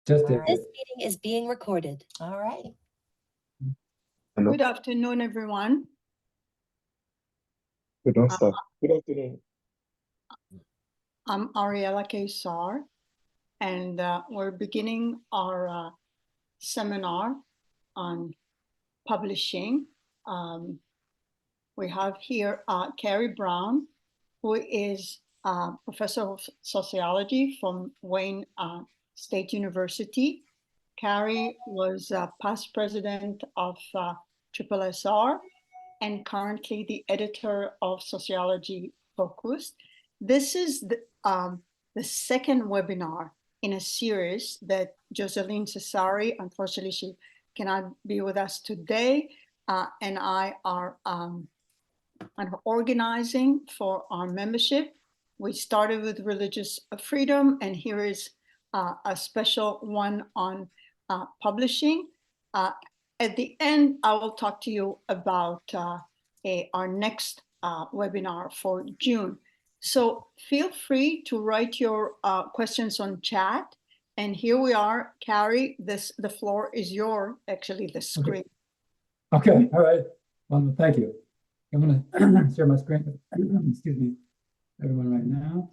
Just All right. This meeting is being recorded. All right. Hello. Good afternoon, everyone. Good afternoon. Good afternoon. I'm Ariella Kesar, and we're beginning our seminar on publishing. We have here Khari Brown, who is a professor of sociology from Wayne State University. Khari was past president of SSR and currently the editor of Sociology Focused. This is the second webinar in a series that Jocelyn Cesari, unfortunately she cannot be with us today, and I are organizing for our membership. We started with religious freedom, and here is a special one on publishing. At the end, I will talk to you about our next webinar for June. So feel free to write your questions on chat. And here we are, Khari, the floor is actually the screen. Okay, all right. Well, thank you. I'm gonna share my screen with, excuse me, everyone right now.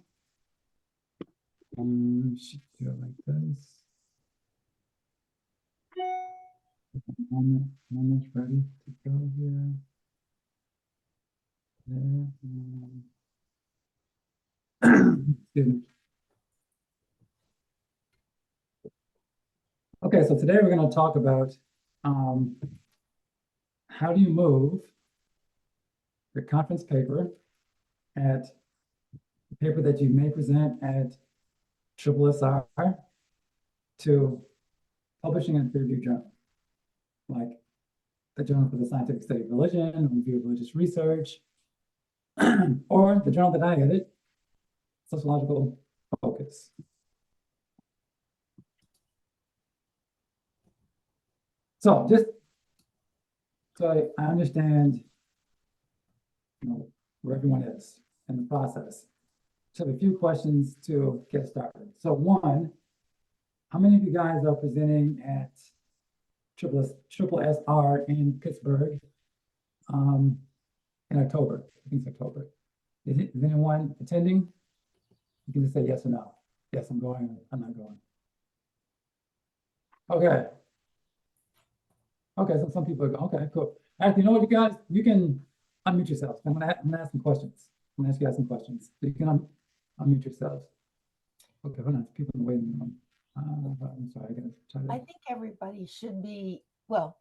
Should do it like this. Almost ready to go here. There. Excuse me. Okay, so today we're going to talk about how do you move your conference paper at the paper that you may present at SSR to publishing in a peer-reviewed journal, like the Journal for the Scientific Study of Religion, Review of Religious Research, or the journal that I edit, Sociological Focus. So just so I understand, where everyone is in the process. So I have a few questions to get started. So one, how many of you guys are presenting at SSR in Pittsburgh in October? I think it's October. Is anyone attending? You can just say yes or no. Yes, I'm going, or I'm not going. Okay. Okay, so some people are going, okay, cool. Actually, you know what, you guys, you can unmute yourselves. I'm gonna ask some questions. I'm gonna ask you guys some questions. So you can unmute yourselves. Okay, hold on, people in the waiting room. I'm sorry, I gotta try to. I think everybody should be, well,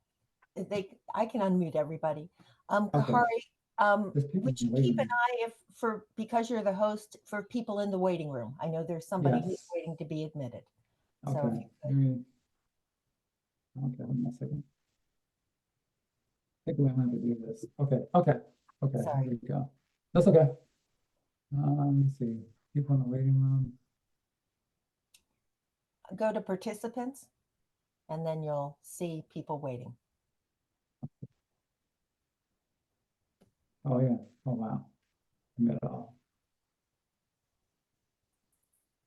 I can unmute everybody. Okay. Khari, There's people would you in the waiting keep an room. eye because you're the host, for people in the waiting room? I know there's somebody who's Yes. waiting to be admitted. Okay. So if you could. Okay, hold on a second. I think we have to do this. Okay. Sorry. Here we go. That's okay. Let me see. People in the waiting room. Go to participants, and then you'll see people waiting. Oh yeah. Oh wow. Middle.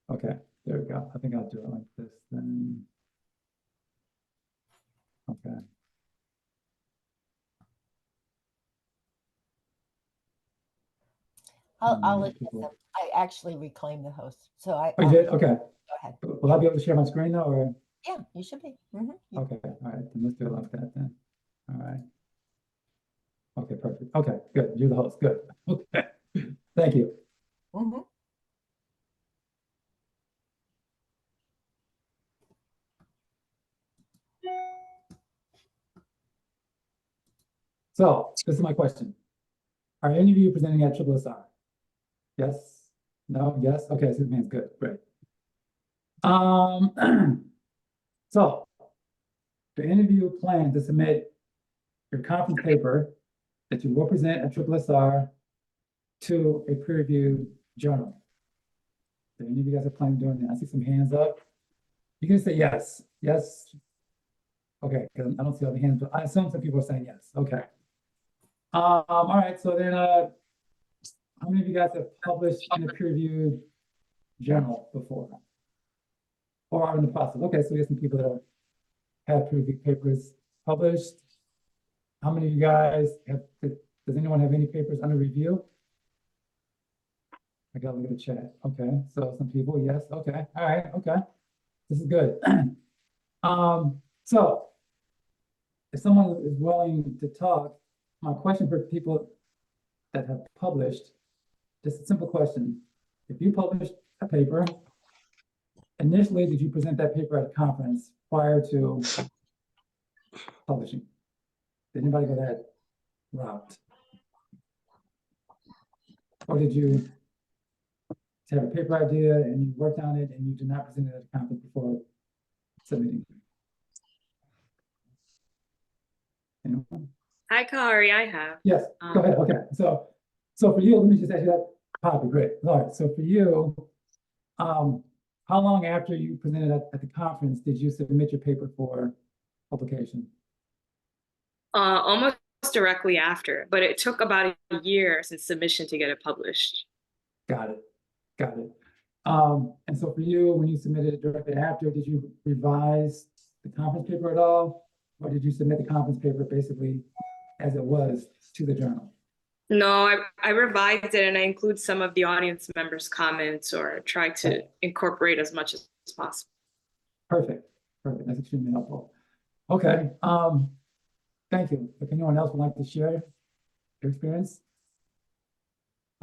Okay, there we go. I think I'll do it like this then. Okay. I'll admit them. I actually reclaimed the host. So Oh, you did? Okay. Go ahead. Will I be able to share my screen though, or? Yeah, you should be. Okay, all right, then let's do it like that then. All right. Okay, perfect. Okay, good. You're the host. Good. Okay. Thank you. So this is my question. Are any of you presenting at SSR? Yes? No? Yes? Okay, so it means good. Great. So do any of you plan to submit your conference paper that you will present at SSR to a peer-reviewed journal? Do any of you guys are planning on doing that? I see some hands up. You can say yes. Yes. Okay, because I don't see all the hands, but I assume some people are saying yes. Okay. All right, so then how many of you guys have published in a peer-reviewed journal before? or are in the process? Okay, so we have some people that have peer-reviewed papers published. How many of you guys have, does anyone have any papers under review? I gotta look at the chat. Okay, so some people, yes, okay, all right, okay. This is good. So if someone is willing to talk, my question for people that have published, just a simple question. If you published a paper, initially, did you present that paper at a conference prior to publishing? Did anybody go that route? Or did you have a paper idea and you worked on it and you did not present it at a conference before submitting? Anyone? Hi, Khari, I have. Yes, go ahead. Okay, so for you, let me just ask you that. Probably great. All right. So for you, how long after you presented at the conference did you submit your paper for publication? Almost directly after, but it took about a year since submission to get it published. Got it. Got it. And so for you, when you submitted it directly after, did you revise the conference paper at all? Or did you submit the conference paper basically as it was to the journal? No, I revised it and I include some of the audience members' comments or try to incorporate as much as possible. Perfect. Perfect. That's extremely helpful. Okay. Thank you. If anyone else would like to share their experience?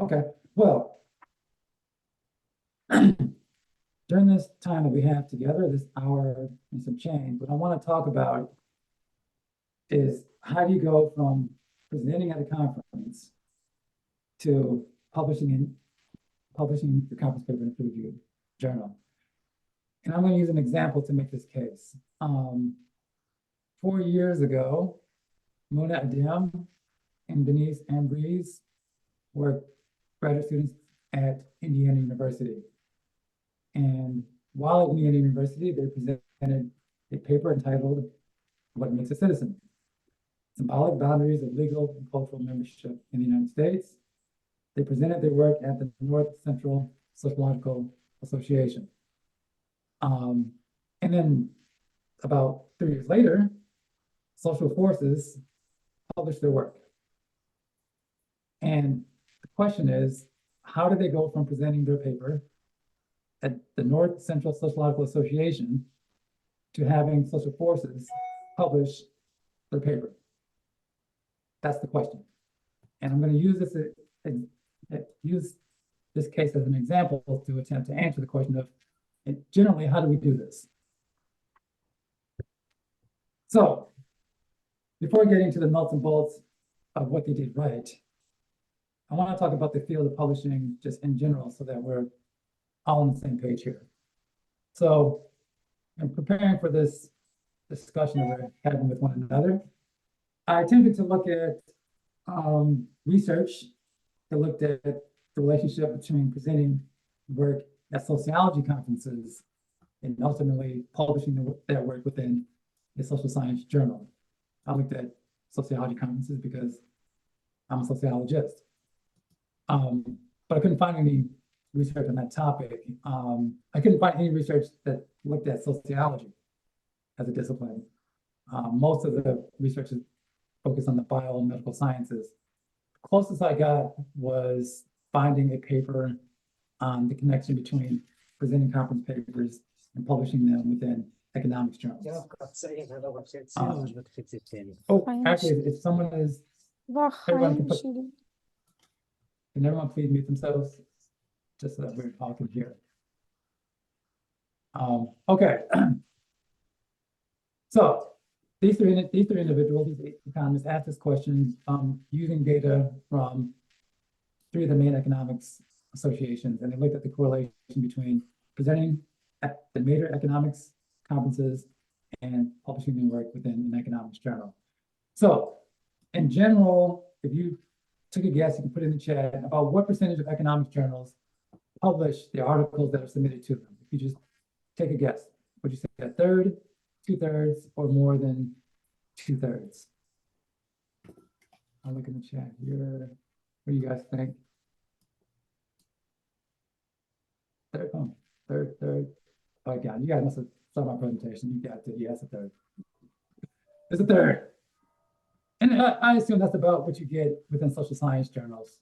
Okay. Well, during this time that we have together, this hour and some change, what I want to talk about is how do you go from presenting at a conference to publishing the conference paper in a peer-reviewed journal. And I'm going to use an example to make this case. 4 years ago, Mona Adem and Denise Ambrise were graduate students at Indiana University. And while at Indiana University, they presented a paper entitled "What Makes a Citizen? Symbolic Boundaries of Legal and Cultural Membership in the United States." They presented their work at the North Central Sociological Association. And then about 3 years later, Social Forces published their work. And the question is, how did they go from presenting their paper at the North Central Sociological Association to having Social Forces publish their paper? That's the question. And I'm going to use this case as an example to attempt to answer the question of, generally, how do we do this? So, before getting to the nuts and bolts of what they did right, I want to talk about the field of publishing just in general so that we're all on the same page here. So, in preparing for this discussion that we're having with one another, I attempted to look at research that looked at the relationship between presenting work at sociology conferences and ultimately publishing that work within a social science journal. I looked at sociology conferences because I'm a sociologist. But I couldn't find any research on that topic. I couldn't find any research that looked at sociology as a discipline. Most of the research is focused on the biomedical sciences. The closest I got was finding a paper on the connection between presenting conference papers and publishing them within economics journals. Actually, if someone is, everyone can everyone please mute themselves, just so that we're talking here. Okay. So these three individuals, these economists, asked this question using data from 3 of the main economics associations, and they looked at the correlation between presenting at the major economics conferences and publishing their work within an economics journal. So in general, if you took a guess, you can put in the chat about what percentage of economics journals publish the articles that are submitted to them. If you just take a guess, would you say a third, 2/3, or more than 2/3? I'll look in the chat here. What do you guys think? Third. Oh, God, you guys must have saw my presentation. You got to, yeah, it's a third. It's a third. And I assume that's about what you get within social science journals.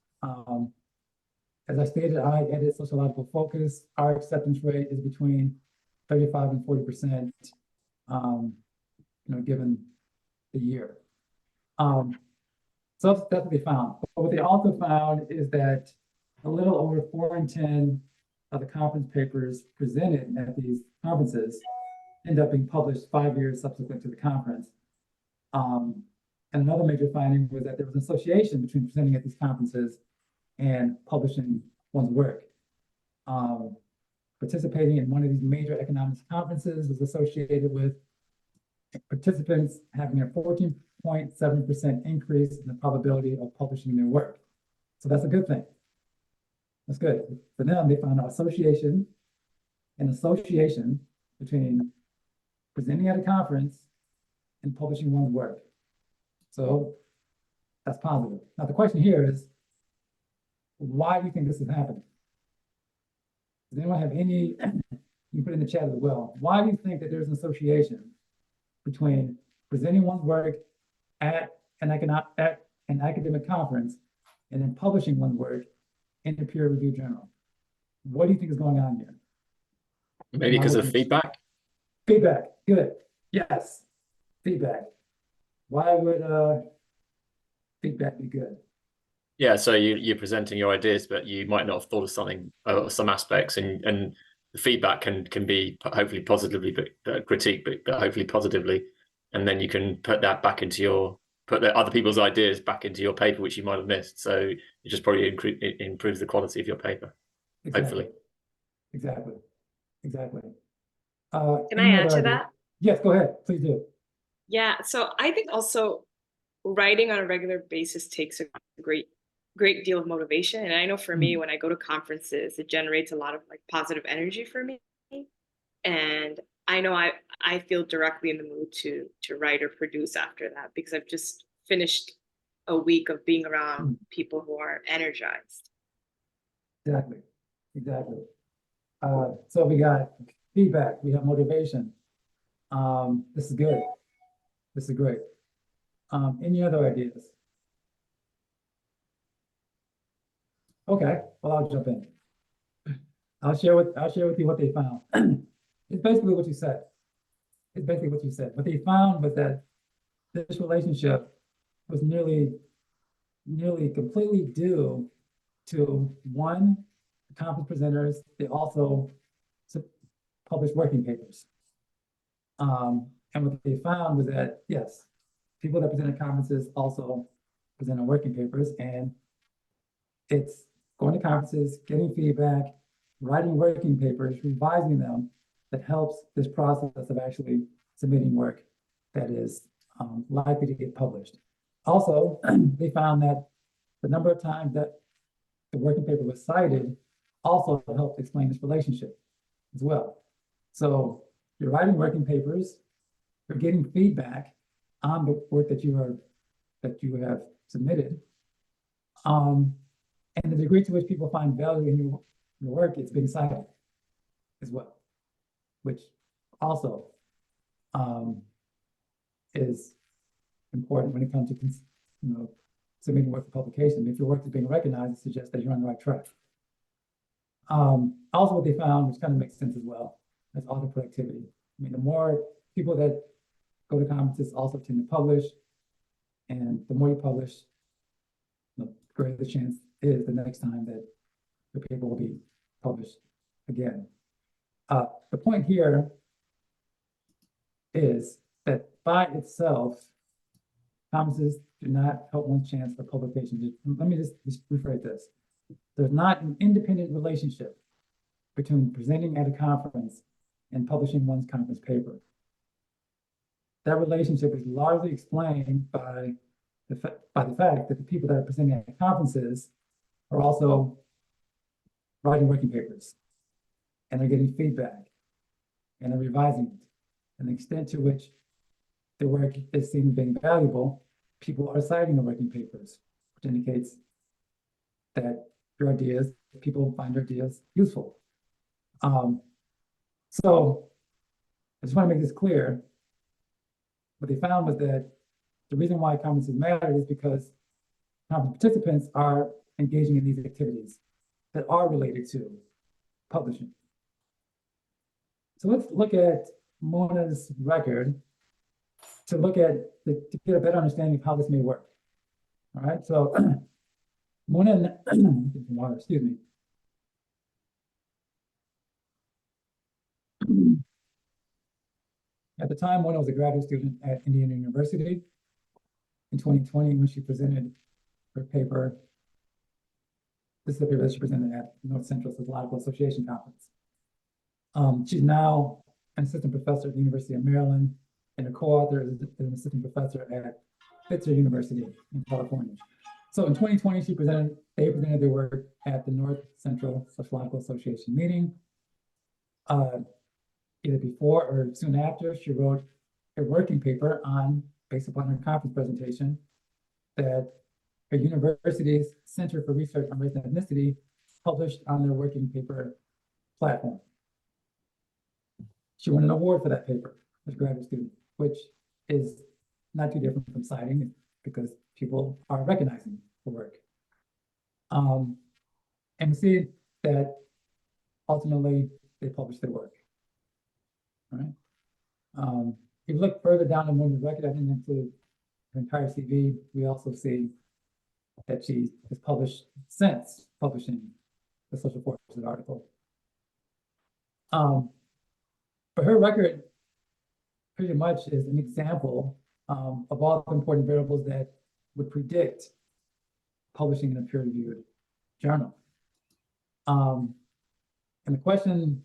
As I stated, I edit Sociological Focus. Our acceptance rate is between 35 and 40%, given the year. So that's what they found. But what they also found is that a little over 4 in 10 of the conference papers presented at these conferences end up being published 5 years subsequent to the conference. And another major finding was that there was an association between presenting at these conferences and publishing one's work. Participating in one of these major economics conferences was associated with participants having a 14.7% increase in the probability of publishing their work. So that's a good thing. That's good. For them, they found an association between presenting at a conference and publishing one's work. So that's positive. Now, the question here is, why do you think this is happening? Does anyone have any, you can put in the chat as well. Why do you think that there's an association between presenting one's work at an academic conference and then publishing one's work in a peer-reviewed journal? What do you think is going on here? Maybe because of feedback? Feedback, good. Yes, feedback. Why would feedback be good? Yeah, so you're presenting your ideas, but you might not have thought of something, some aspects, and the feedback can be hopefully positively, but critique, but hopefully positively, and then you can put that back into put the other people's ideas back into your paper, which you might have missed. So it just probably improves the quality of your paper. Exactly. Hopefully. Exactly. Can I add to that? Yes, go ahead. Please do. Yeah, so I think also writing on a regular basis takes a great deal of motivation. And I know for me, when I go to conferences, it generates a lot of like positive energy for me. And I know I feel directly in the mood to write or produce after that, because I've just finished a week of being around people who are energized. Exactly. So we got feedback, we have motivation. This is good. This is great. Any other ideas? Okay, well, I'll jump in. I'll share with you what they found. It's basically what you said. What they found was that this relationship was nearly completely due to one, the conference presenters. They also published working papers. And what they found was that, yes, people that present at conferences also present on working papers, and it's going to conferences, getting feedback, writing working papers, revising them, that helps this process of actually submitting work that is likely to get published. Also, they found that the number of times that the working paper was cited also helped explain this relationship as well. So you're writing working papers, you're getting feedback on the work that you have submitted, and the degree to which people find value in your work, it's being cited as well, which also is important when it comes to submitting work for publication. If your work is being recognized, it suggests that you're on the right track. Also, what they found, which kind of makes sense as well, is author productivity. I mean, the more people that go to conferences also tend to publish, and the more you publish, the greater the chance is the next time that the paper will be published again. The point here is that by itself, conferences do not help one's chance for publication. Let me just rephrase this. There's not an independent relationship between presenting at a conference and publishing one's conference paper. That relationship is largely explained by the fact that the people that are presenting at conferences are also writing working papers, and they're getting feedback, and they're revising it. And the extent to which the work is seen as being valuable, people are citing the working papers, which indicates that your ideas, people find your ideas useful. So I just want to make this clear. What they found was that the reason why conferences matter is because conference participants are engaging in these activities that are related to publishing. So let's look at Mona's record to get a better understanding of how this may work. All right, so Mona, excuse me. At the time, Mona was a graduate student at Indiana University. In 2020, when she presented her paper, this is the paper that she presented at North Central Sociological Association Conference. She's now an assistant professor at the University of Maryland, and a co-author is an assistant professor at Pitzer University in California. So in 2020, they presented their work at the North Central Sociological Association meeting. Either before or soon after, she wrote a working paper based upon her conference presentation, that her university's Center for Research on Race and Ethnicity published on their working paper platform. She won an award for that paper as a graduate student, which is not too different from citing, because people are recognizing the work. And we see that ultimately they published their work. Right. If you look further down the Mona's record, I didn't include her entire CV. We also see that she has published since publishing the Social Forces article. But her record pretty much is an example of all the important variables that would predict publishing in a peer-reviewed journal. And the question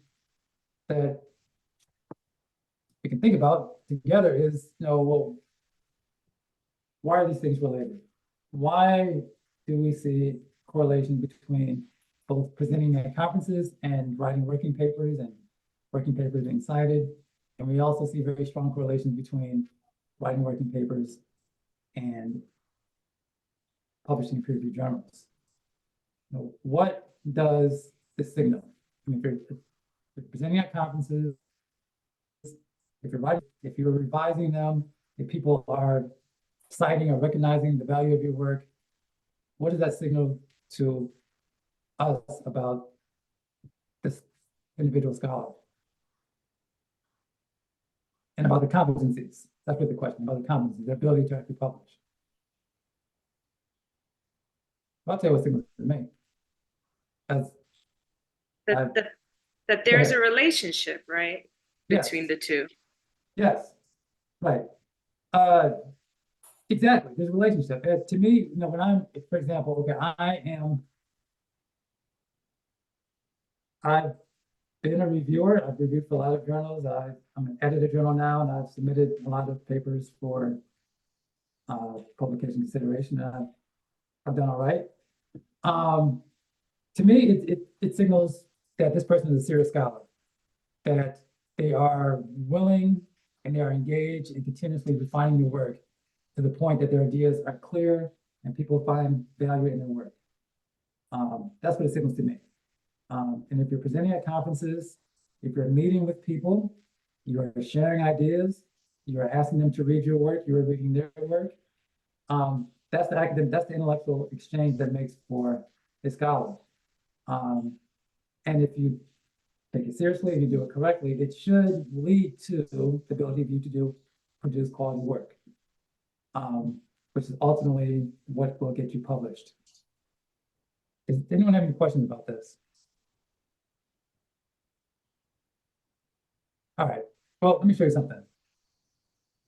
that we can think about together is, well, why are these things related? Why do we see correlation between both presenting at conferences and writing working papers and working papers being cited? And we also see very strong correlations between writing working papers and publishing in peer-reviewed journals. What does this signal? I mean, if you're presenting at conferences, if you're revising them, if people are citing or recognizing the value of your work, what does that signal to us about this individual scholar? And about the competencies. That's what the question, about the competencies, the ability to actually publish. I'll tell you what signals to me. That there's a relationship, right? Yes. Between the two. Yes, right. Exactly, there's a relationship. To me, when I'm, for example, okay, I've been a reviewer. I've reviewed for a lot of journals. I'm an editor journal now, and I've submitted a lot of papers for publication consideration. I've done all right. To me, it signals that this person is a serious scholar, that they are willing and they are engaged in continuously refining their work to the point that their ideas are clear and people find value in their work. That's what it signals to me. And if you're presenting at conferences, if you're meeting with people, you are sharing ideas, you are asking them to read your work, you are reading their work. That's the intellectual exchange that makes for a scholar. And if you take it seriously, if you do it correctly, it should lead to the ability of you to produce quality work, which is ultimately what will get you published. Does anyone have any questions about this? All right, well, let me show you something.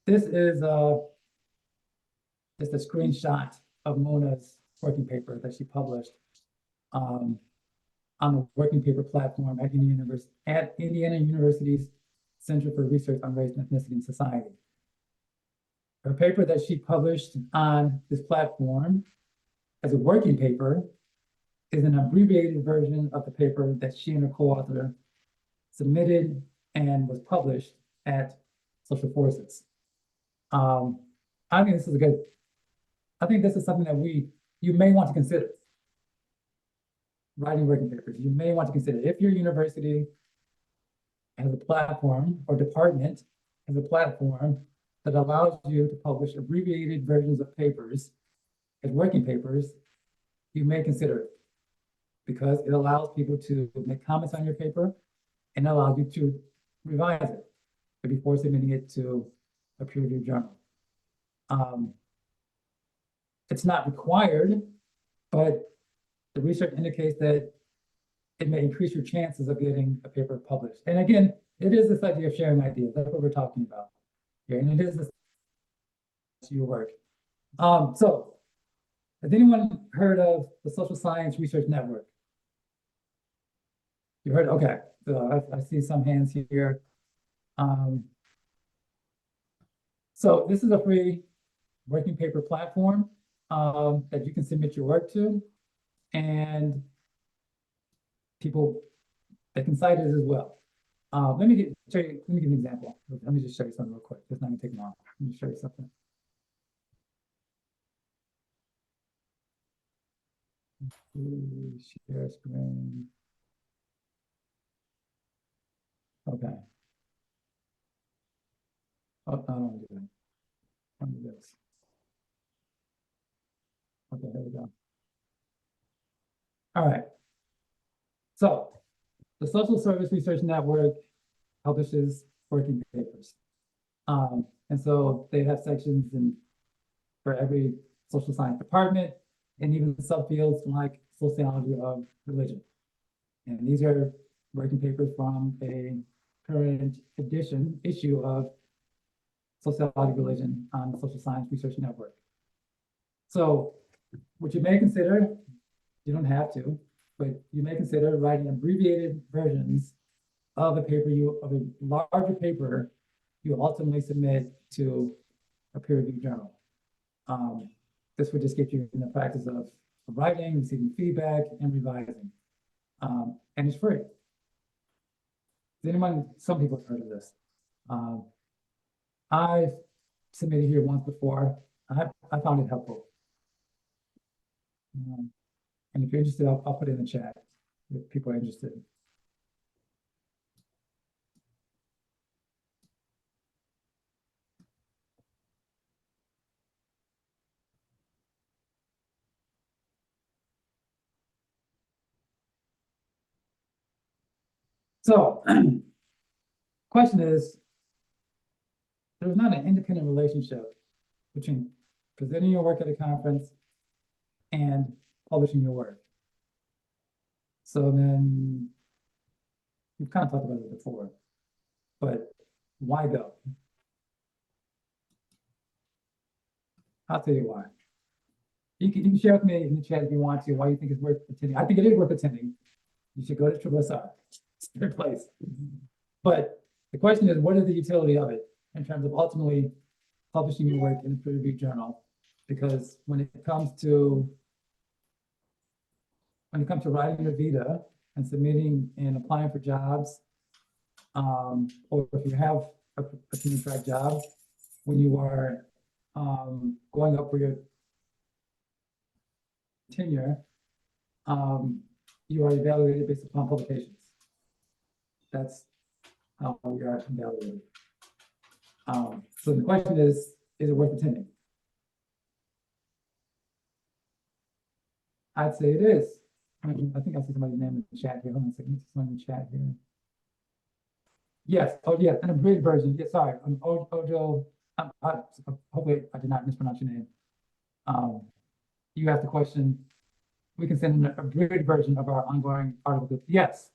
This is just a screenshot of Mona's working paper that she published on the working paper platform at Indiana University's Center for Research on Race and Ethnicity in Society. Her paper that she published on this platform as a working paper is an abbreviated version of the paper that she and her co-author submitted and was published at Social Forces. I think this is something that you may want to consider. Writing working papers, you may want to consider. If your university has a platform, or department has a platform that allows you to publish abbreviated versions of papers as working papers, you may consider it, because it allows people to make comments on your paper and allows you to revise it before submitting it to a peer-reviewed journal. It's not required, but the research indicates that it may increase your chances of getting a paper published. And again, it is this idea of sharing ideas. That's what we're talking about here. And it is this your work. So has anyone heard of the Social Science Research Network? You heard? Okay. So I see some hands here. So this is a free working paper platform that you can submit your work to, and people that can cite it as well. Let me give you an example. Let me just show you something real quick. It's not gonna take long. Let me show you something. Share screen. Okay. Oh, I don't do that. I'll do this. Okay, there we go. All right. So the Social Service Research Network publishes working papers. And so they have sections for every social science department, and even subfields like sociology of religion. And these are working papers from a current issue of Sociology of Religion on the Social Science Research Network. So what you may consider, you don't have to, but you may consider writing abbreviated versions of a larger paper you ultimately submit to a peer-reviewed journal. This would just get you in the practice of writing, receiving feedback, and revising. And it's free. Some people have heard of this. I've submitted here once before. I found it helpful. And if you're interested, I'll put it in the chat if people are interested. So, question is, there's not an independent relationship between presenting your work at a conference and publishing your work. So then, we've kind of talked about it before, but why go? I'll tell you why. You can share with me in the chat if you want to, why you think it's worth attending. I think it is worth attending. You should go to SSR. It's their place. But the question is, what is the utility of it in terms of ultimately publishing your work in a peer-reviewed journal? Because when it comes to writing your vita and submitting and applying for jobs, or if you have a tenure track job, when you are going up for your tenure, you are evaluated based upon publications. That's how we are evaluated. So the question is it worth attending? I'd say it is. I think I see somebody's name in the chat here. Hold on a second. Someone in the chat here. Yes. Oh, yeah. An abridged version. Yeah, sorry. Ojo. Hopefully, I did not mispronounce your name. You asked the question. We can send an abridged version of our ongoing article. Yes.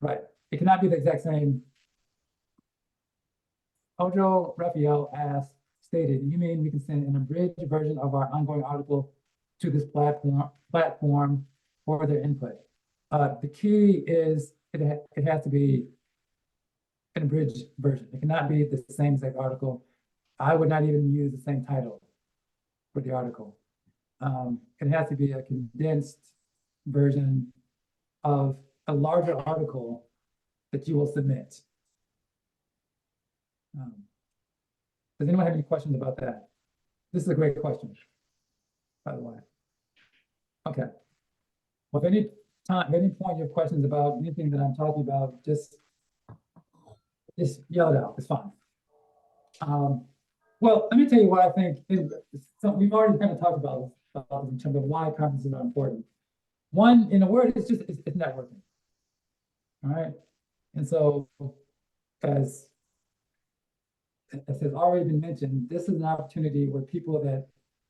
Right. It cannot be the exact same. Ojo Raphael stated, you mean we can send an abridged version of our ongoing article to this platform for their input? The key is it has to be an abridged version. It cannot be the same exact article. I would not even use the same title for the article. It has to be a condensed version of a larger article that you will submit. Does anyone have any questions about that? This is a great question, by the way. Okay. Well, if any point you have questions about anything that I'm talking about, just just yell it out, it's fine. Well, let me tell you what I think, so we've already kind of talked about this in terms of why conferences are important. One, in a word, it's networking. All right. And so, as has already been mentioned, this is an opportunity where people that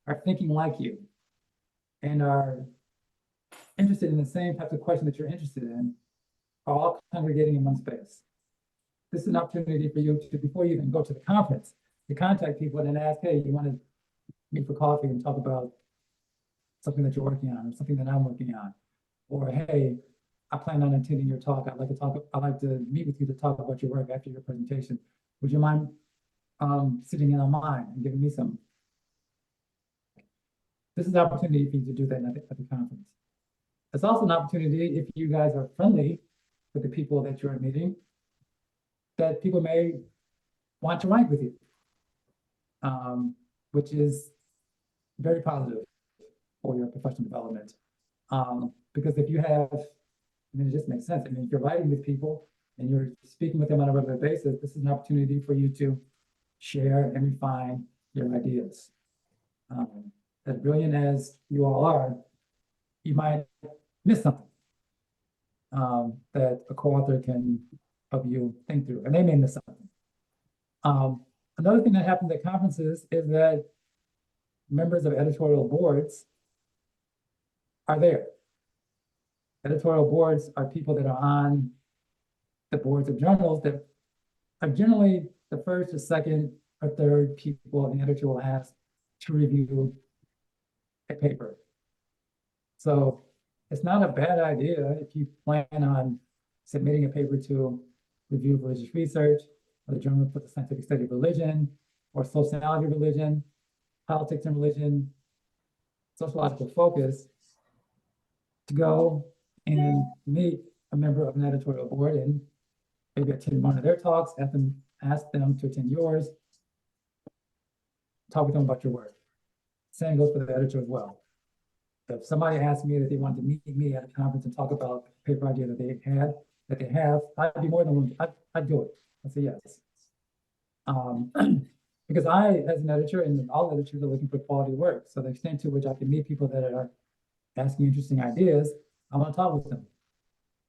are thinking like you and are interested in the same types of questions that you're interested in are all congregating in one space. This is an opportunity for you to, before you even go to the conference, to contact people and ask, hey, you want to meet for coffee and talk about something that you're working on, or something that I'm working on, or hey, I plan on attending your talk. I'd like to meet with you to talk about your work after your presentation. Would you mind sitting in on mine and giving me some? This is an opportunity for you to do that at the conference. It's also an opportunity, if you guys are friendly with the people that you're meeting, that people may want to write with you, which is very positive for your professional development. Because if you have, I mean, it just makes sense. I mean, if you're writing with people and you're speaking with them on a regular basis, this is an opportunity for you to share and refine your ideas. As brilliant as you all are, you might miss something that a co-author can help you think through, and they may miss something. Another thing that happens at conferences is that members of editorial boards are there. Editorial boards are people that are on the boards of journals that are generally the first or second or third people an editor will ask to review a paper. So it's not a bad idea if you plan on submitting a paper to Review of Religious Research, or the Journal for the Scientific Study of Religion, or Sociology of Religion, Politics and Religion, Sociological Focus, to go and meet a member of an editorial board and maybe attend one of their talks, ask them to attend yours, talk with them about your work. Same goes for the editor as well. If somebody asked me that they wanted to meet me at a conference and talk about a paper idea that they have, I'd be more than willing, I'd do it. I'd say yes. Because I, as an editor, and all editors are looking for quality work. So the extent to which I can meet people that are asking interesting ideas, I want to talk with them.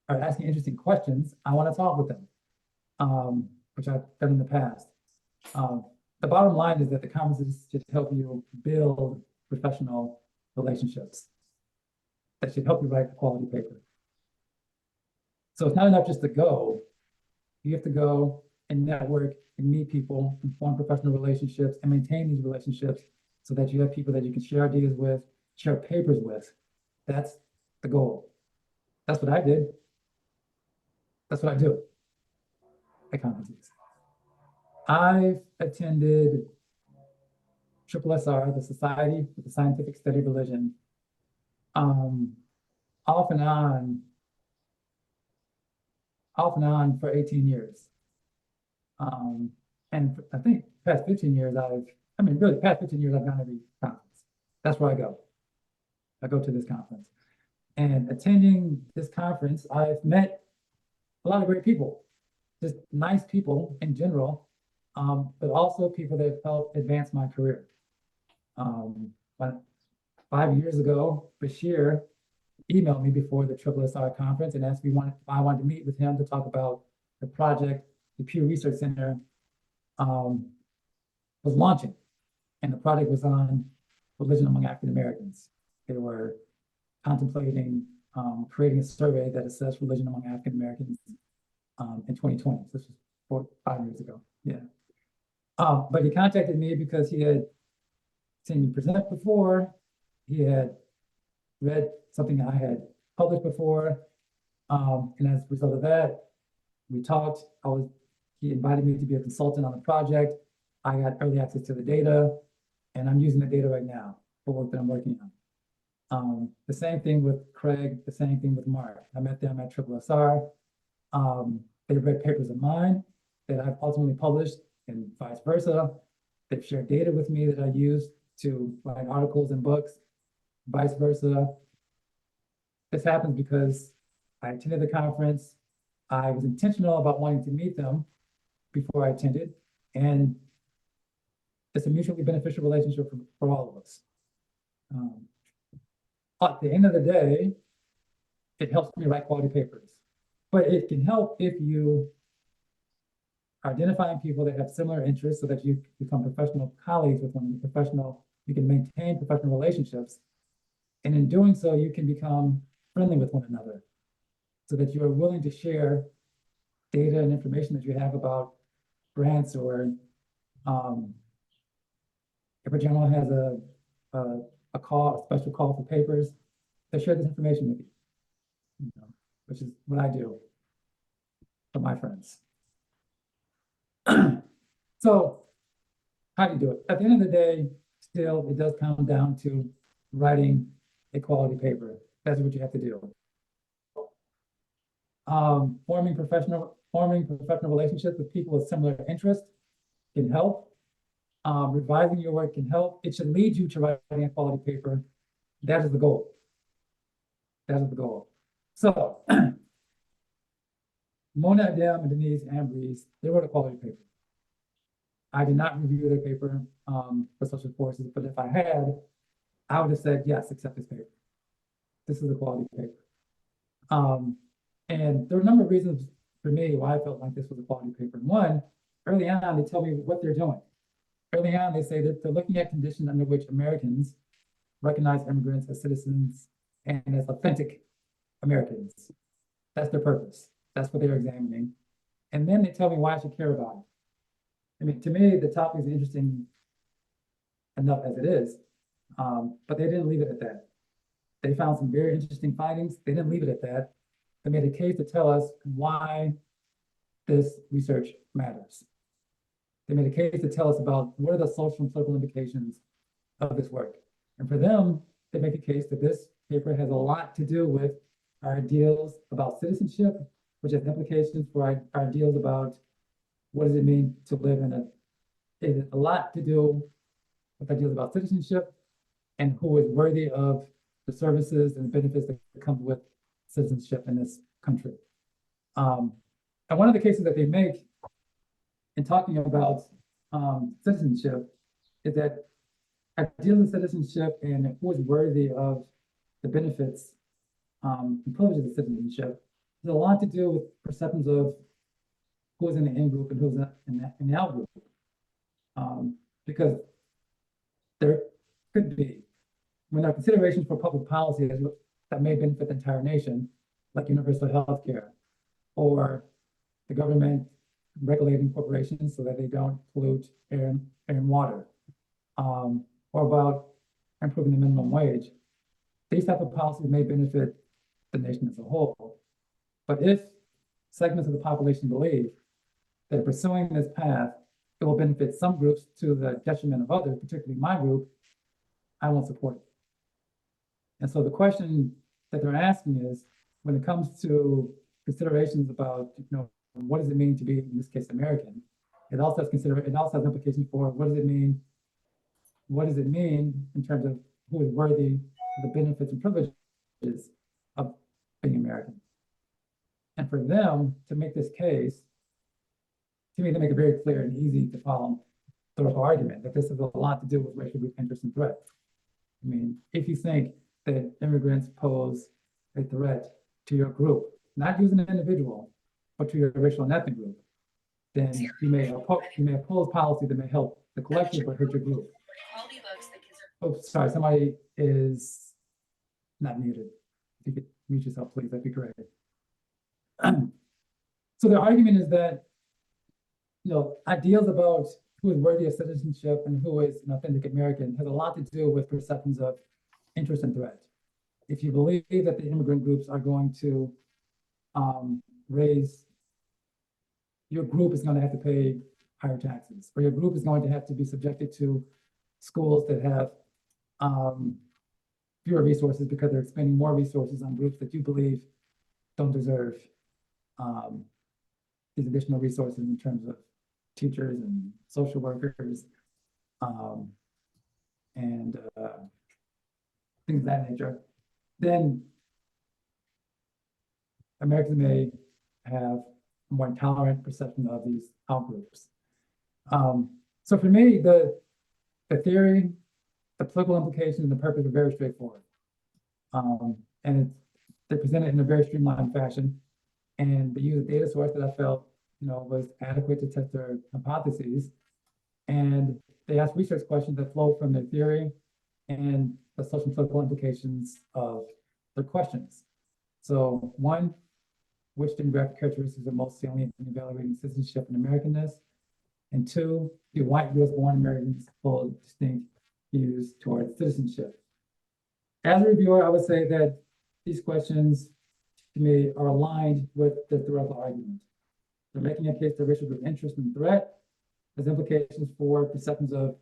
Or asking interesting questions, I want to talk with them, which I've done in the past. The bottom line is that the conferences should help you build professional relationships that should help you write a quality paper. So it's not enough just to go. You have to go and network and meet people and form professional relationships and maintain these relationships so that you have people that you can share ideas with, share papers with. That's the goal. That's what I did. That's what I do at conferences. I've attended SSR, the Society for the Scientific Study of Religion, off and on for 18 years. And I think past 15 years, past 15 years, I've gone to every conference. That's where I go. I go to this conference. And attending this conference, I've met a lot of great people, just nice people in general, but also people that have helped advance my career. But 5 years ago, Bashir emailed me before the SSR conference and asked me if I wanted to meet with him to talk about the project the Pew Research Center was launching. And the project was on religion among African Americans. They were contemplating creating a survey that assessed religion among African Americans in 2020. So this was 5 years ago. Yeah. But he contacted me because he had seen me present before. He had read something I had published before. And as a result of that, we talked. He invited me to be a consultant on the project. I got early access to the data, and I'm using the data right now for work that I'm working on. The same thing with Craig, the same thing with Mark. I met them at SSR. They read papers of mine that I've ultimately published and vice versa. They've shared data with me that I use to write articles and books, vice versa. This happens because I attended the conference. I was intentional about wanting to meet them. before I attended, and it's a mutually beneficial relationship for all of us. At the end of the day, it helps me write quality papers, but it can help if you are identifying people that have similar interests so that you become professional colleagues with them, you can maintain professional relationships. And in doing so, you can become friendly with one another so that you are willing to share data and information that you have about grants, or if a journal has a special call for papers, they share this information with you, which is what I do for my friends. So how do you do it? At the end of the day, still, it does come down to writing a quality paper. That's what you have to do. Forming professional relationships with people with similar interests can help. Revising your work can help. It should lead you to writing a quality paper. That is the goal. That is the goal. So Mona Adem and Denise Ambries, they wrote a quality paper. I did not review their paper for social forces, but if I had, I would have said, yes, accept this paper. This is a quality paper. And there are a number of reasons for me why I felt like this was a quality paper. One, early on, they tell me what they're doing. Early on, they say that they're looking at conditions under which Americans recognize immigrants as citizens and as authentic Americans. That's their purpose. That's what they're examining. And then they tell me why I should care about it. I mean, to me, the topic is interesting enough as it is, but they didn't leave it at that. They found some very interesting findings. They didn't leave it at that. They made a case to tell us why this research matters. They made a case to tell us about what are the social and political implications of this work. And for them, they make a case that this paper has a lot to do with our ideals about citizenship, which has implications for our ideals about what does it mean to live in it has a lot to do with ideas about citizenship and who is worthy of the services and benefits that come with citizenship in this country. And one of the cases that they make in talking about citizenship is that ideals of citizenship and who is worthy of the benefits and privileges of citizenship has a lot to do with perceptions of who's in the in group and who's in the out group. Because there could be, when there are considerations for public policy that may benefit the entire nation, like universal health care, or the government regulating corporations so that they don't pollute air and water, or about improving the minimum wage. These type of policies may benefit the nation as a whole. But if segments of the population believe that pursuing this path, it will benefit some groups to the detriment of others, particularly my group, I won't support it. And so the question that they're asking is, when it comes to considerations about, what does it mean to be, in this case, American? It also has implications for what does it mean in terms of who is worthy of the benefits and privileges of being American. And for them to make this case, to me, they make it very clear and easy to follow the argument that this has a lot to do with racial group interest and threat. I mean, if you think that immigrants pose a threat to your group, not using an individual, but to your racial and ethnic group, then you may oppose policy that may help the collective but hurt your group. Oh, sorry, somebody is not muted. If you could mute yourself, please, that'd be great. So the argument is that, ideals about who is worthy of citizenship and who is an authentic American has a lot to do with perceptions of interest and threat. If you believe that the immigrant groups are going to your group is going to have to pay higher taxes, or your group is going to have to be subjected to schools that have fewer resources because they're spending more resources on groups that you believe don't deserve these additional resources in terms of teachers and social workers and things of that nature, then Americans may have more intolerant perception of these outgroups. So for me, the theory, the political implications, and the purpose are very straightforward. And they're presented in a very streamlined fashion. And they use a data source that I felt, was adequate to test their hypotheses. And they ask research questions that flow from their theory and the social and political implications of their questions. So one, which demographic characteristics are most salient in evaluating citizenship and Americanness? And two, do white US-born Americans hold distinct views towards citizenship? As a reviewer, I would say that these questions, to me, are aligned with the theoretical argument. They're making a case that racial group interest and threat has implications for perceptions of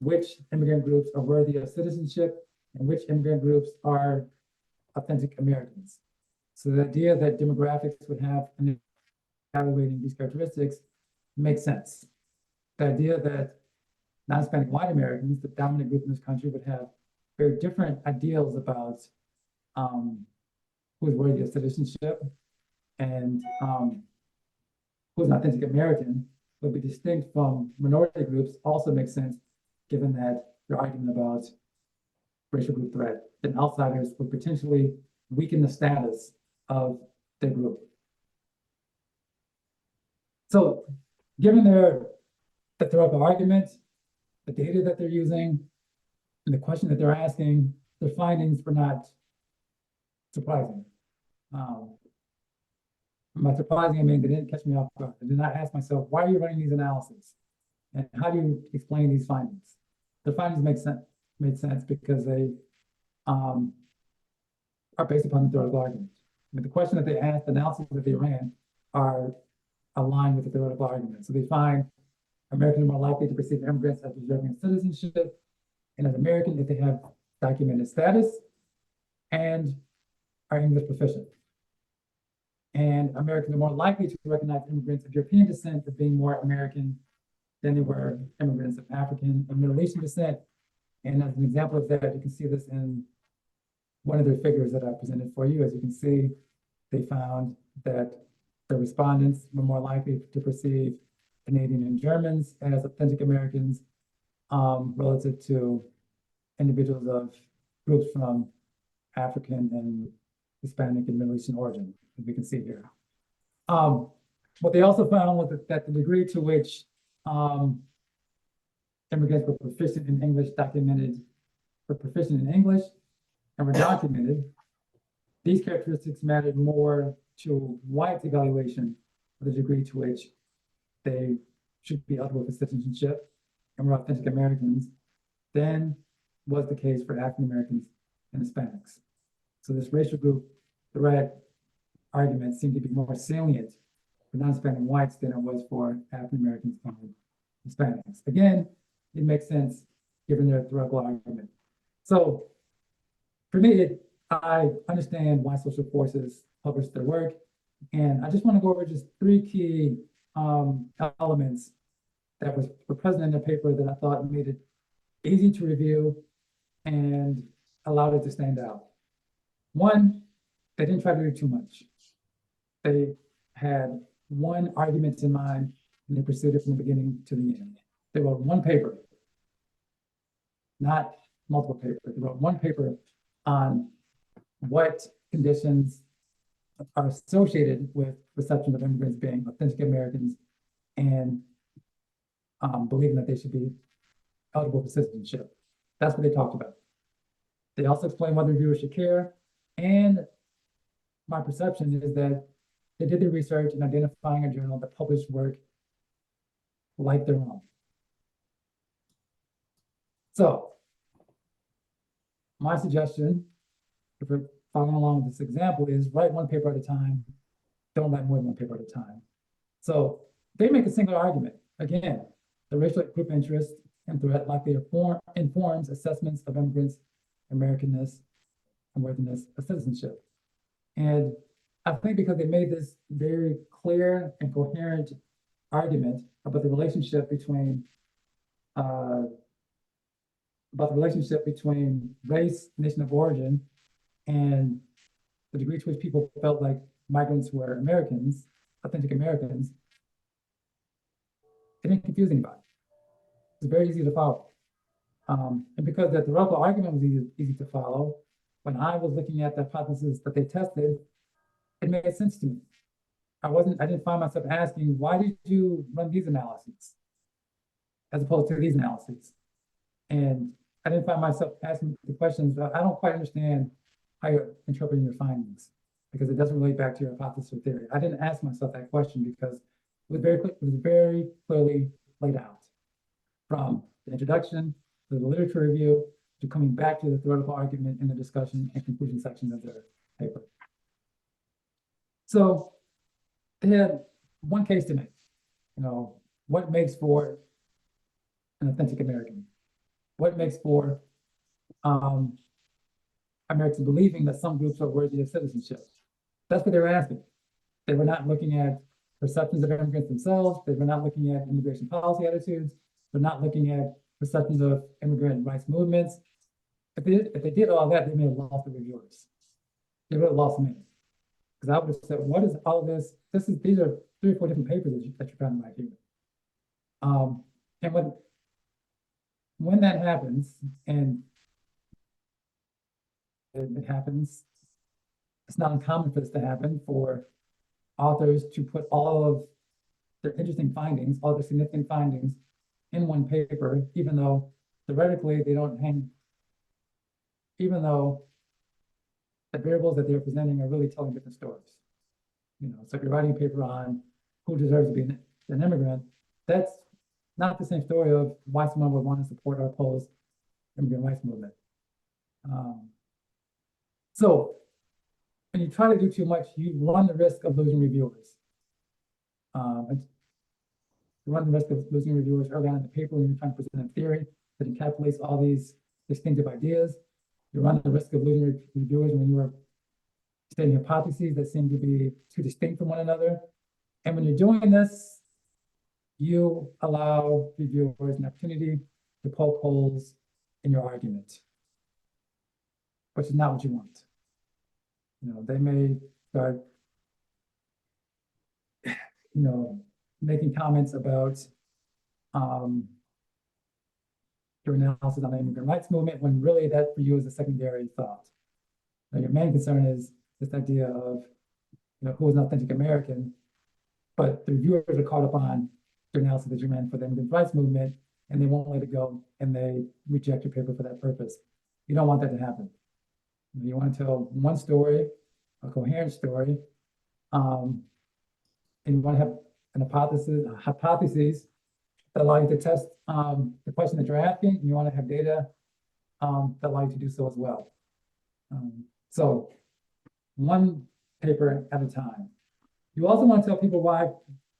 which immigrant groups are worthy of citizenship and which immigrant groups are authentic Americans. So the idea that demographics would have in evaluating these characteristics makes sense. The idea that non-Hispanic white Americans, the dominant group in this country, would have very different ideals about who's worthy of citizenship and who's an authentic American would be distinct from minority groups also makes sense, given that you're arguing about racial group threat, that outsiders would potentially weaken the status of their group. So given the theoretical argument, the data that they're using, and the question that they're asking, their findings were not surprising. By surprising, I mean they didn't catch me off guard. I did not ask myself, why are you running these analyses? And how do you explain these findings? The findings made sense because they are based upon the theoretical argument. I mean, the question that they asked, the analysis that they ran are aligned with the theoretical argument. So they find Americans are more likely to perceive immigrants as deserving citizenship and as American if they have documented status and are English proficient. And Americans are more likely to recognize immigrants of European descent as being more American than they were immigrants of African and Middle Eastern descent. And as an example of that, you can see this in one of their figures that I presented for you. As you can see, they found that the respondents were more likely to perceive Canadian and Germans as authentic Americans relative to individuals of groups from African and Hispanic and Middle Eastern origin, as we can see here. What they also found was that the degree to which immigrants were proficient in English and were documented, these characteristics mattered more to white evaluation of the degree to which they should be eligible for citizenship and were authentic Americans than was the case for African Americans and Hispanics. So this racial group threat argument seemed to be more salient for non-Hispanic whites than it was for African Americans and Hispanics. Again, it makes sense given their theoretical argument. So for me, I understand why social forces publish their work. And I just want to go over just three key elements that were present in the paper that I thought made it easy to review and allowed it to stand out. One, they didn't try to do too much. They had one argument in mind and they pursued it from the beginning to the end. They wrote one paper, not multiple papers. They wrote one paper on what conditions are associated with perception of immigrants being authentic Americans and believing that they should be eligible for citizenship. That's what they talked about. They also explained why the reviewers should care. And my perception is that they did the research in identifying a journal that published work like their own. So my suggestion, if we're following along with this example, is write one paper at a time. Don't write more than one paper at a time. So they make a single argument. Again, the racial group interest and threat likely informs assessments of immigrants' Americanness and worthiness of citizenship. And I think because they made this very clear and coherent argument about the relationship between race, nation of origin, and the degree to which people felt like migrants were Americans, authentic Americans, it didn't confuse anybody. It's very easy to follow. And because the theoretical argument was easy to follow, when I was looking at the hypothesis that they tested, it made sense to me. I didn't find myself asking, why did you run these analyses as opposed to these analyses? And I didn't find myself asking the questions, I don't quite understand how you're interpreting your findings because it doesn't relate back to your hypothesis or theory. I didn't ask myself that question because it was very clearly laid out from the introduction to the literature review to coming back to the theoretical argument in the discussion and conclusion section of their paper. So they had one case to make, what makes for an authentic American? What makes for Americans believing that some groups are worthy of citizenship? That's what they were asking. They were not looking at perceptions of immigrants themselves. They were not looking at immigration policy attitudes. They're not looking at perceptions of immigrant rights movements. If they did all that, they may have lost the reviewers. They would have lost me. Because I would have said, what is all this? These are 3 or 4 different papers that you're trying to write here. And when that happens, and it happens, it's not uncommon for this to happen, for authors to put all of their interesting findings, all their significant findings in one paper, even though theoretically they don't hang, even though the variables that they're presenting are really telling different stories. So if you're writing a paper on who deserves to be an immigrant, that's not the same story of why someone would want to support or oppose immigrant rights movement. So when you try to do too much, you run the risk of losing reviewers. You run the risk of losing reviewers early on in the paper when you're trying to present a theory that encapsulates all these distinctive ideas. You run the risk of losing reviewers when you are stating hypotheses that seem to be too distinct from one another. And when you're doing this, you allow reviewers an opportunity to poke holes in your argument, which is not what you want. They may start, making comments about your analysis on the immigrant rights movement, when really that for you is a secondary thought. Your main concern is this idea of, who is an authentic American, but the reviewers are caught up on your analysis that you ran for the immigrant rights movement, and they won't let it go, and they reject your paper for that purpose. You don't want that to happen. You want to tell one story, a coherent story, and you want to have an hypotheses that allow you to test the question that you're asking, and you want to have data that allow you to do so as well. So one paper at a time. You also want to tell people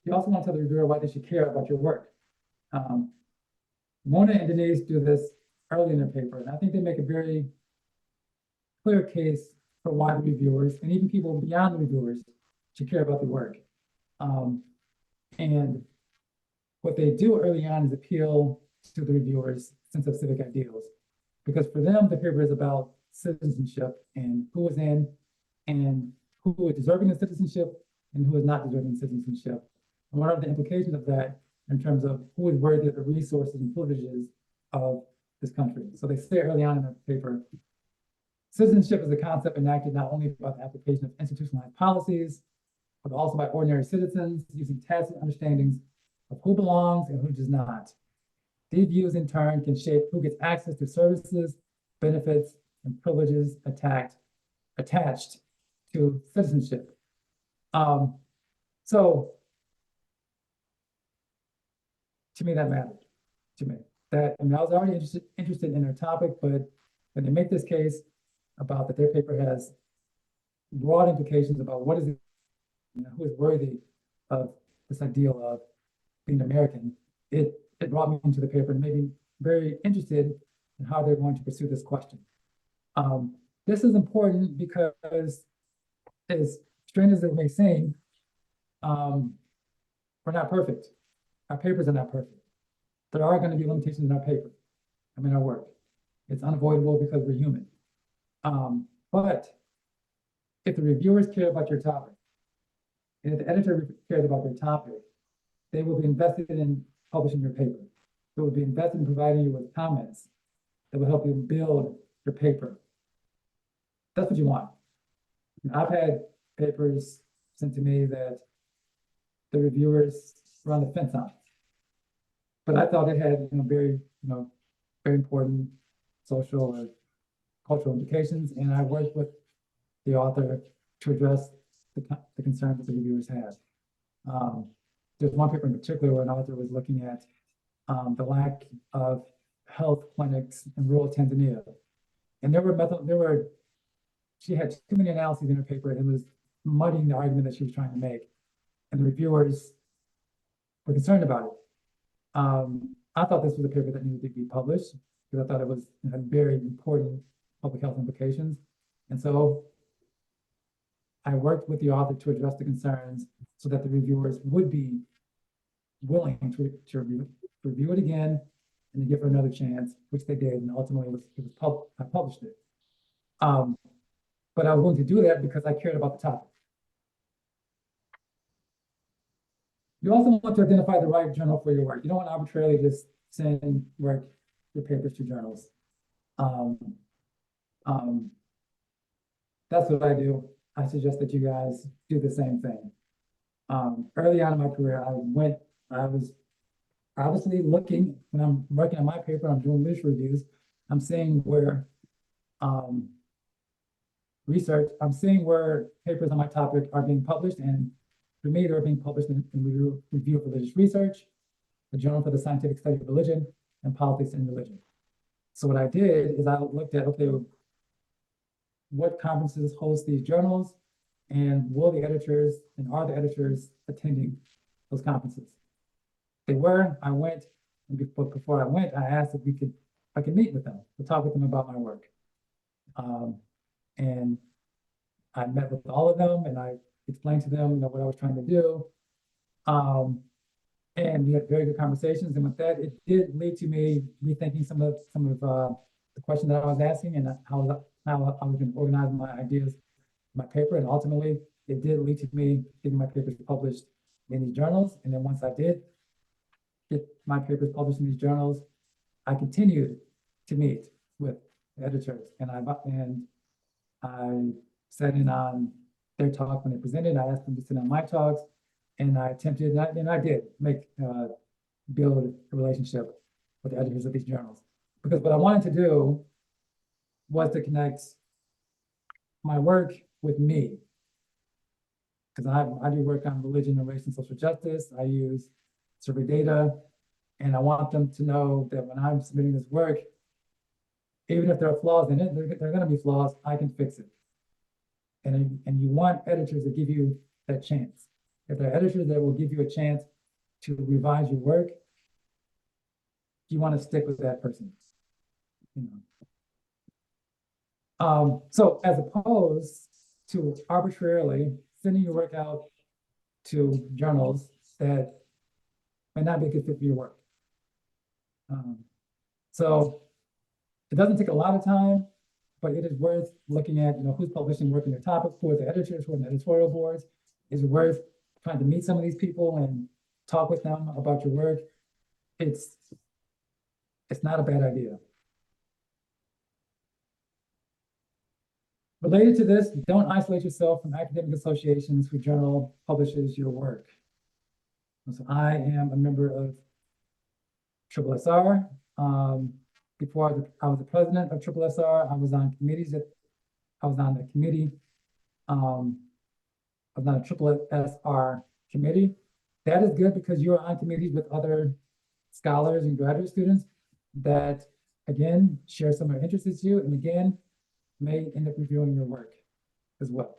you also want to tell the reviewer why they should care about your work. Mona and Denise do this early in their paper, and I think they make a very clear case for why the reviewers, and even people beyond the reviewers, should care about the work. And what they do early on is appeal to the reviewers' sense of civic ideals. Because for them, the paper is about citizenship and who is in and who is deserving of citizenship and who is not deserving of citizenship. And what are the implications of that in terms of who is worthy of the resources and privileges of this country. So they say early on in the paper, citizenship is a concept enacted not only by the application of institutionalized policies, but also by ordinary citizens using tacit understandings of who belongs and who does not. These views in turn can shape who gets access to services, benefits, and privileges attached to citizenship. So to me, that mattered. To me, I was already interested in their topic, but when they make this case about that their paper has broad implications about what is it, who is worthy of this ideal of being American, it brought me into the paper and made me very interested in how they're going to pursue this question. This is important because, as strange as it may seem, we're not perfect. Our papers are not perfect. There are going to be limitations in our paper, in our work. It's unavoidable because we're human. But if the reviewers care about your topic, And if the editor cares about their topic, they will be invested in publishing your paper. They will be invested in providing you with comments that will help you build your paper. That's what you want. And I've had papers sent to me that the reviewers were on the fence on. But I thought it had, very important social or cultural implications, and I worked with the author to address the concerns that the reviewers had. There's one paper in particular where an author was looking at the lack of health clinics in rural Tanzania, and she had too many analyses in her paper and was muddying the argument that she was trying to make, and the reviewers were concerned about it. I thought this was a paper that needed to be published because I thought it had very important public health implications. And so I worked with the author to address the concerns so that the reviewers would be willing to review it again and to give her another chance, which they did, and ultimately I published it. But I was willing to do that because I cared about the topic. You also want to identify the right journal for your work. You don't want to arbitrarily just send your papers to journals. That's what I do. I suggest that you guys do the same thing. Early on in my career, I was obviously looking, when I'm working on my paper, I'm doing literature reviews, I'm seeing where I'm seeing where papers on my topic are being published, and for me, they're being published in Review of Religious Research, the Journal for the Scientific Study of Religion, and Politics and Religion. So what I did is I looked at, okay, what conferences host these journals, and are the editors attending those conferences? They were. I went, and before I went, I asked if I could meet with them to talk with them about my work. And I met with all of them, and I explained to them, what I was trying to do. And we had very good conversations. And with that, it did lead to me rethinking some of the questions that I was asking and how I was going to organize my ideas, my paper. And ultimately, it did lead to me getting my papers published in these journals. And then once I did get my papers published in these journals, I continued to meet with editors, and I sat in on their talk when they presented. I asked them to sit on my talks, and I attempted, and I did build a relationship with the editors of these journals, because what I wanted to do was to connect my work with me, because I do work on religion and race and social justice. I use survey data, and I want them to know that when I'm submitting this work, even if there are flaws in it, there are going to be flaws, I can fix it. And you want editors to give you that chance. If there are editors that will give you a chance to revise your work, you want to stick with that person. So as opposed to arbitrarily sending your work out to journals that may not be a good fit for your work. So it doesn't take a lot of time, but it is worth looking at, who's publishing work in their topic, who are the editors, who are the editorial boards. It's worth trying to meet some of these people and talk with them about your work. It's not a bad idea. Related to this, don't isolate yourself from academic associations whose journal publishes your work. So I am a member of SSR. Before I was the president of SSR, I was on committees I was on a SSR committee. That is good because you're on committees with other scholars and graduate students that, again, share some of their interests with you, and again, may end up reviewing your work as well.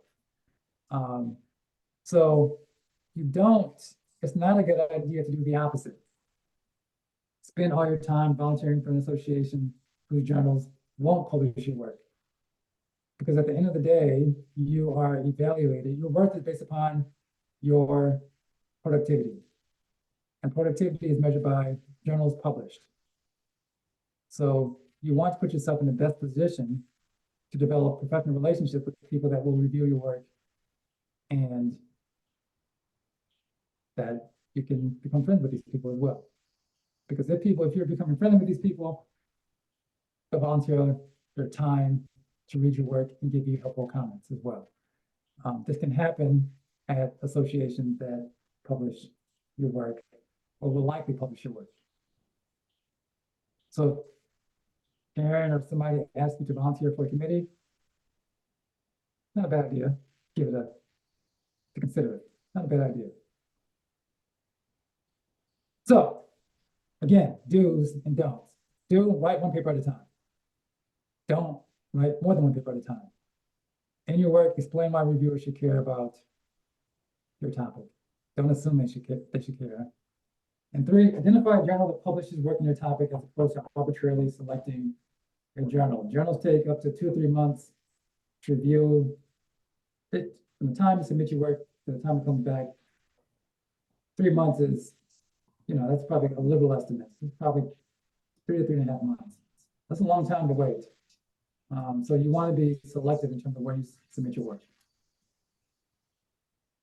So it's not a good idea to do the opposite. Spend all your time volunteering for an association whose journals won't publish your work. Because at the end of the day, you are evaluated. Your worth is based upon your productivity. And productivity is measured by journals published. So you want to put yourself in the best position to develop professional relationships with people that will review your work and that you can become friends with these people as well. Because if you're becoming friendly with these people, they'll volunteer their time to read your work and give you helpful comments as well. This can happen at associations that publish your work or will likely publish your work. So Karen or somebody asks you to volunteer for a committee, not a bad idea. Give it to consider it. Not a bad idea. So again, do's and don'ts. Do write one paper at a time. Don't write more than one paper at a time. In your work, explain why reviewers should care about your topic. Don't assume they should care. And 3, identify a journal that publishes work in your topic as opposed to arbitrarily selecting your journal. Journals take up to 2 or 3 months to review it. From the time you submit your work to the time it comes back, 3 months is, that's probably a liberal estimate. It's probably 3 to 3.5 months. That's a long time to wait. So you want to be selective in terms of where you submit your work.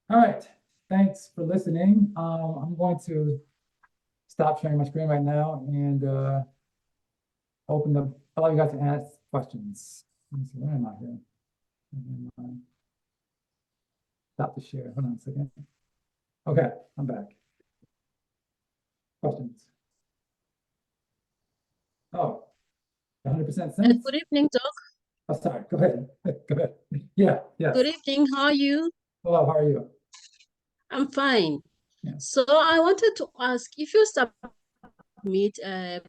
All right, thanks for listening. I'm going to stop sharing my screen right now and open up, allow you guys to ask questions. Let me see, where am I here? Stop the share, hold on a second. Okay, I'm back. Questions? Oh, 100% sense? Good evening, Doc. Oh, sorry, go ahead. Go ahead. Yeah, yes. Good evening. How are you? Hello, how are you? I'm fine. Yeah. So I wanted to ask if you submit a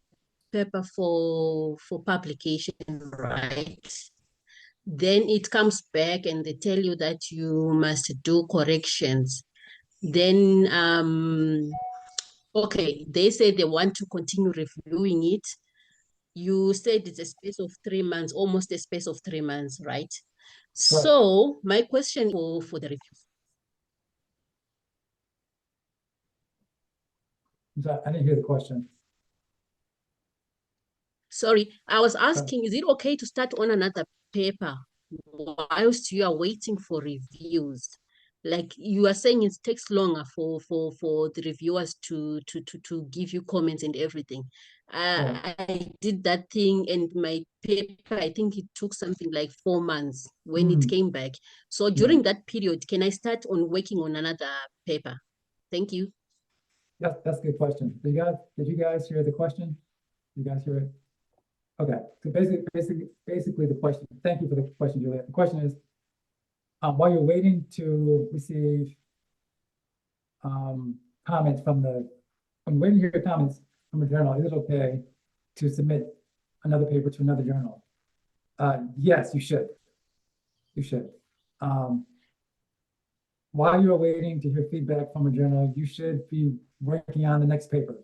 paper for publication, right? Then it comes back and they tell you that you must do corrections. Then, okay, they say they want to continue reviewing it. You said it's a space of 3 months, almost a space of 3 months, right? So my question for the review. I didn't hear the question. Sorry, I was asking, is it okay to start on another paper whilst you are waiting for reviews? Like you are saying, it takes longer for the reviewers to give you comments and everything. I did that thing and my paper, I think it took something like 4 months when it came back. So during that period, can I start on working on another paper? Thank you. Yes, that's a good question. Did you guys hear the question? Did you guys hear it? Okay, so basically the question, thank you for the question, Juliet. The question is, while you're waiting to receive comments when waiting to hear comments from a journal, is it okay to submit another paper to another journal? Yes, you should. You should. While you're waiting to hear feedback from a journal, you should be working on the next paper,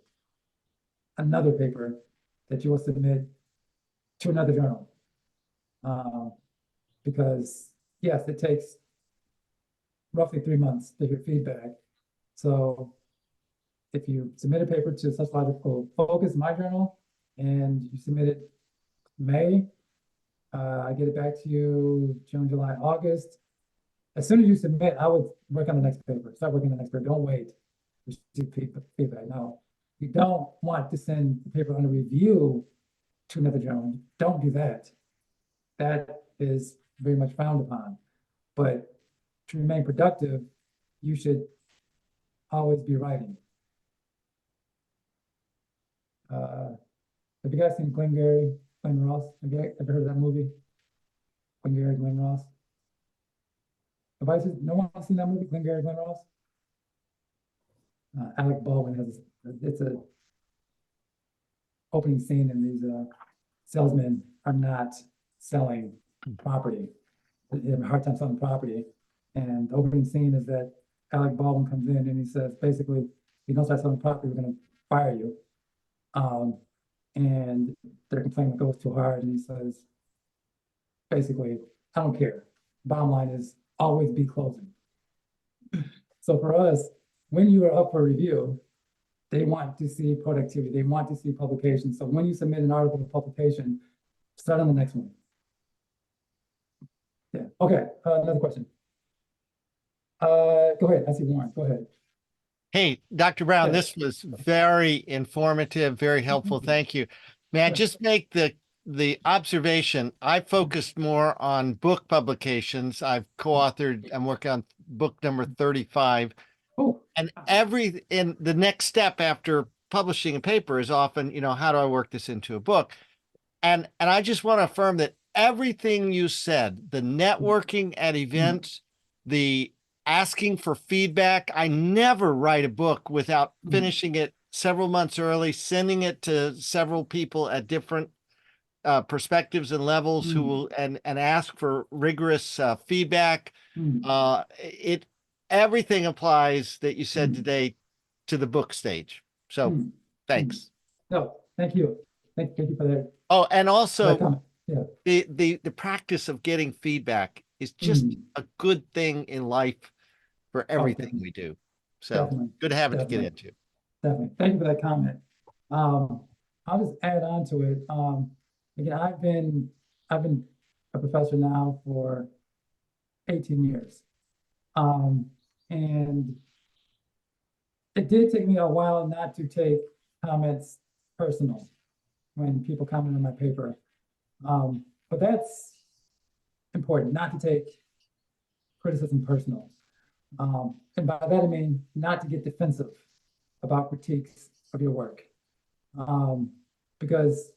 another paper that you will submit to another journal. Because yes, it takes roughly 3 months to hear feedback. So if you submit a paper to Sociological Focus, my journal, and you submit it May, I get it back to you June, July, August. As soon as you submit, I would work on the next paper. Start working on the next paper. Don't wait to do feedback. No, you don't want to send the paper under review to another journal. Don't do that. That is very much frowned upon. But to remain productive, you should always be writing. Have you guys seen Glengarry, Glenn Ross? Have you ever heard of that movie? Glengarry, Glenn Ross? No one has seen that movie, Glengarry, Glenn Ross? Alec Baldwin has, it's a opening scene, and these salesmen are not selling property. They have a hard time selling property. And the opening scene is that Alec Baldwin comes in and he says, basically, if you don't start selling property, we're going to fire you. And they're complaining it goes too hard. And he says, basically, I don't care. Bottom line is always be closing. So for us, when you are up for review, they want to see productivity. They want to see publication. So when you submit an article for publication, start on the next one. Yeah. Okay. Another question. Go ahead. I see Warren. Go ahead. Hey, Dr. Brown, Yes. this was very informative, very helpful. Thank you. May I Sure. just make the observation? I focused more on book publications. I've co-authored, I'm working on book number 35. Oh, And the next step after publishing a paper is often, how do I work this into a book? And I just want to affirm that everything you said, the networking at events, the asking for feedback. I never write a book without finishing it several months early, sending it to several people at different perspectives and levels who will and ask for rigorous feedback. Everything applies that you said today to the book stage. So thanks. No, thank you. Thank you for that. Oh, and for that also comment. Yeah. the practice of getting feedback is just a good thing in life for everything definitely. we do. So Definitely. good to have it to get Definitely. into. Definitely. Thank you for that comment. I'll just add on to it. Again, I've been a professor now for 18 years. And it did take me a while not to take comments personal when people comment on my paper. But that's important, not to take criticism personal. And by that I mean not to get defensive about critiques of your work. Because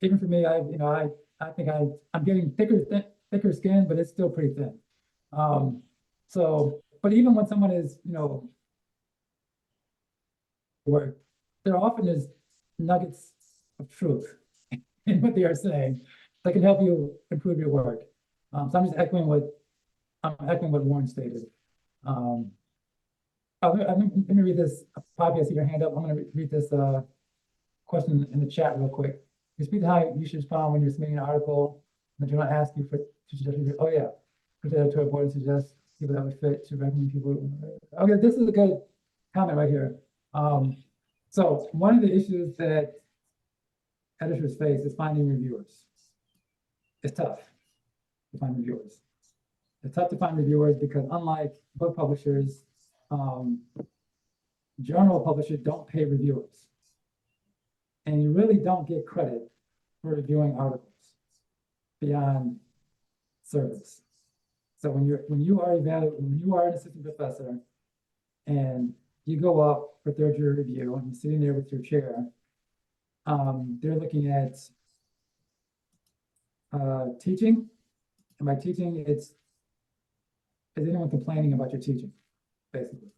even for me, I think I'm getting thicker skin, but it's still pretty thin. But even when someone is, work, there often is nuggets of truth in what they are saying that can help you improve your work. So I'm just echoing what Warren stated. Let me read this. Poppy, I see your hand up. I'm going to read this question in the chat real quick. You speak to how you should respond when you're submitting an article that do not ask you to suggest. Oh yeah, put the editorial board and suggest people that would fit to recommend people. Okay, this is a good comment right here. So one of the issues that editors face is finding reviewers. It's tough to find reviewers. It's tough to find reviewers because unlike book publishers, journal publishers don't pay reviewers. And you really don't get credit for reviewing articles beyond service. So when you are an assistant professor and you go up for third year review and you're sitting there with your chair, they're looking at teaching. And by teaching, is anyone complaining about your teaching, basically?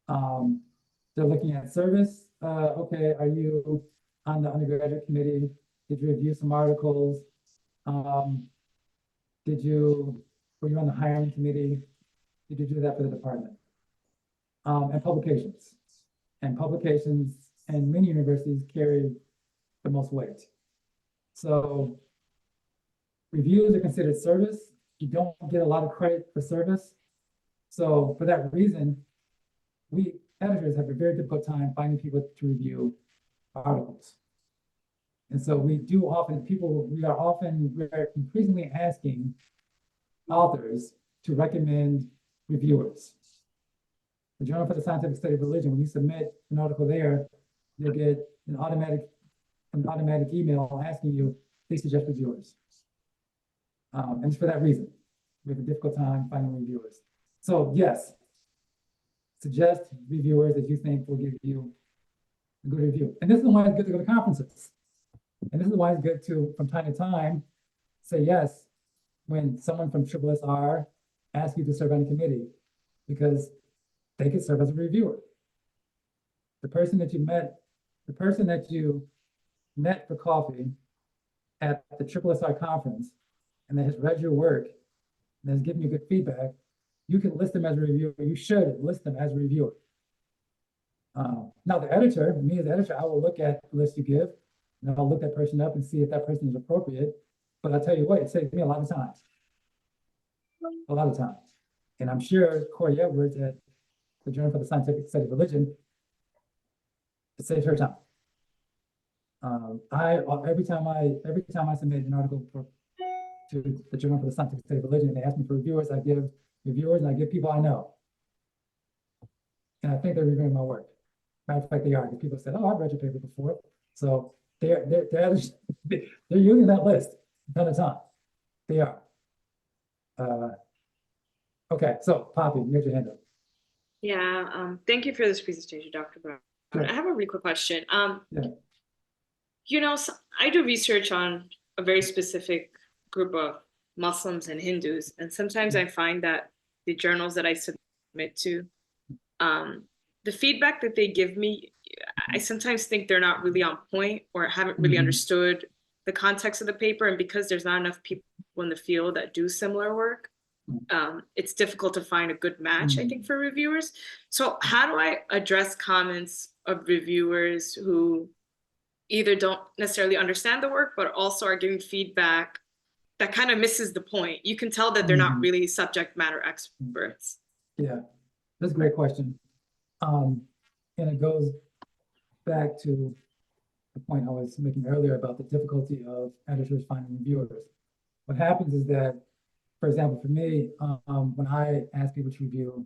They're looking at service. Okay, are you on the undergraduate committee? Did you review some articles? Were you on the hiring committee? Did you do that for the department? And publications. And publications and many universities carry the most weight. So reviews are considered service. You don't get a lot of credit for service. So for that reason, we editors have a very difficult time finding people to review articles. And so we are increasingly asking authors to recommend reviewers. The Journal for the Scientific Study of Religion, when you submit an article there, you'll get an automatic email asking you, please suggest reviewers. And it's for that reason. We have a difficult time finding reviewers. So yes, suggest reviewers that you think will give you a good review. And this is why it's good to go to conferences. And this is why it's good to, from time to time, say yes when someone from SSR asks you to serve on a committee, because they could serve as a reviewer. The person that you met for coffee at the SSR conference and that has read your work and has given you good feedback, you can list them as a reviewer. You should list them as a reviewer. Now the editor, me as the editor, I will look at the list you give, and I'll look that person up and see if that person is appropriate. But I'll tell you what, it saves me a lot of time. A lot of time. And I'm sure Corey Edwards at the Journal for the Scientific Study of Religion, it saves her time. Every time I submit an article to the Journal for the Scientific Study of Religion, and they ask me for reviewers, I give reviewers and I give people I know. And I think they're reviewing my work. Matter of fact, they are, because people said, oh, I've read your paper before. So they're using that list a ton of time. They are. Okay, so Poppy, you got your hand up. Yeah, thank you for this presentation, Dr. Brown. Sure. I have a really quick question. Yeah. You know, I do research on a very specific group of Muslims and Hindus, and sometimes I find that the journals that I submit to, the feedback that they give me, I sometimes think they're not really on point or haven't really understood the context of the paper. And because there's not enough people in the field that do similar work, it's difficult to find a good match, I think, for reviewers. So how do I address comments of reviewers who either don't necessarily understand the work, but also are giving feedback that kind of misses the point? You can tell that they're not really subject matter experts. Yeah, that's a great question. And it goes back to the point I was making earlier about the difficulty of editors finding reviewers. What happens is that, for example, for me, when I ask people to review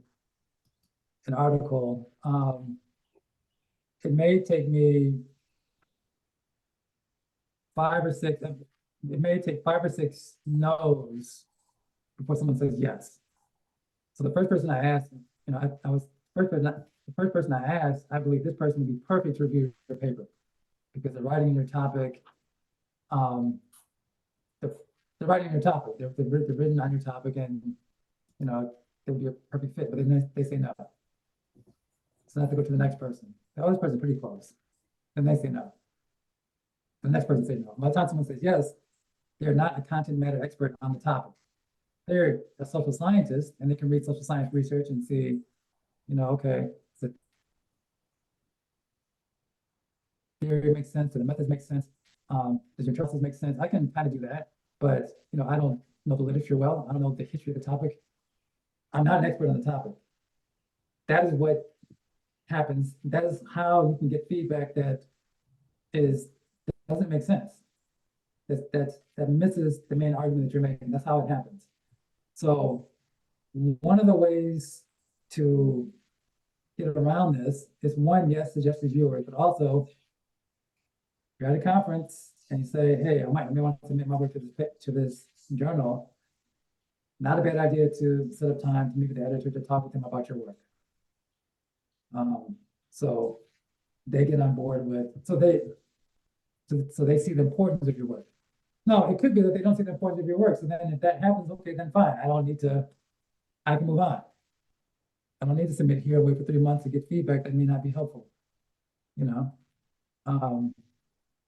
an article, it may take me 5 or 6, it may take 5 or 6 no's before someone says yes. So the first person I asked, you know, I was the first person I asked, I believe this person would be perfect to review your paper because they're writing your topic. They're writing your topic. They're written on your topic, and you know they would be a perfect fit. But then they say no. So I have to go to the next person. The other person's pretty close. Then they say no. The next person says no. By the time someone says yes, they're not a content matter expert on the topic. They're a social scientist, and they can read social science research and see, you know, okay, so theory makes sense, so the methods make sense. Does your trusses make sense? I can kind of do that, but you know, I don't know the literature well. I don't know the history of the topic. I'm not an expert on the topic. That is what happens. That is how you can get feedback that doesn't make sense. That misses the main argument that you're making. That's how it happens. So one of the ways to get around this is, one, yes, suggest reviewers, but also you're at a conference and you say, hey, I may want to submit my work to this journal. Not a bad idea to set up time to meet with the editor to talk with them about your work. So they get on board with, so they see the importance of your work. No, it could be that they don't see the importance of your work. So then if that happens, okay, then fine. I can move on. I don't need to submit here, wait for 3 months to get feedback that may not be helpful, you know?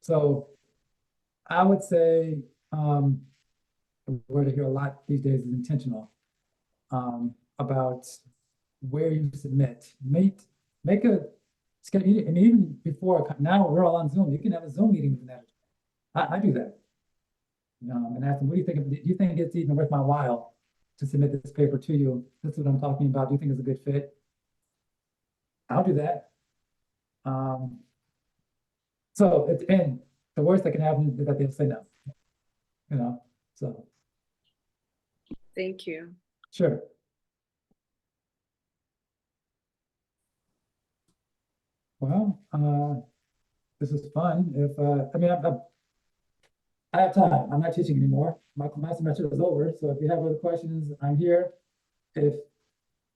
So I would say, the word I hear a lot these days is intentional, about where you submit. Make a schedule, and even before, now we're all on Zoom, you can have a Zoom meeting with an editor. I do that. And ask them, what do you think? Do you think it's even worth my while to submit this paper to you? This is what I'm talking about. Do you think it's a good fit? I'll do that. So at the end, the worst that can happen is that they'll say no. You know, so. Thank you. Sure. Well, this is fun. If I mean, I have time. I'm not teaching anymore. My semester is over. So if you have other questions, I'm here. If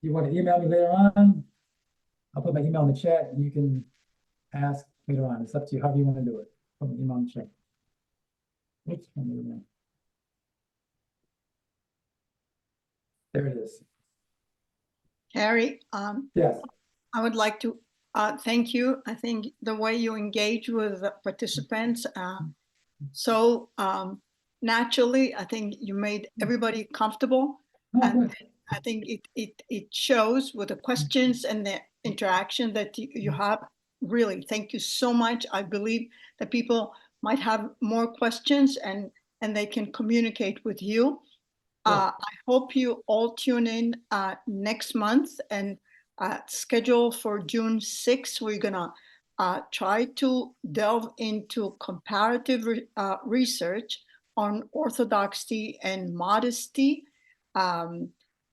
you want to email me later on, I'll put my email in the chat and you can ask later on. It's up to you, however you want to do it. Put my email in the chat. Oops, there it is. Khari, Yes. I would like to thank you. I think the way you engage with the participants, so naturally, I think you made everybody comfortable. And I think it shows with the questions and the interaction that you have. Really, thank you so much. I believe that people might have more questions and they can communicate with you. I hope you all tune in next month and schedule for June 6th. We're gonna try to delve into comparative research on orthodoxy and modesty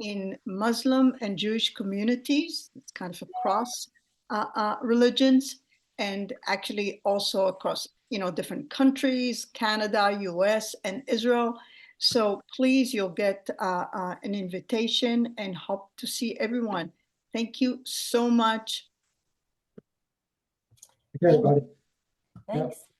in Muslim and Jewish communities. It's kind of across religions, and actually also across, different countries, Canada, US, and Israel. So please, you'll get an invitation, and hope to see everyone. Thank you so much. Okay, everybody. Thanks.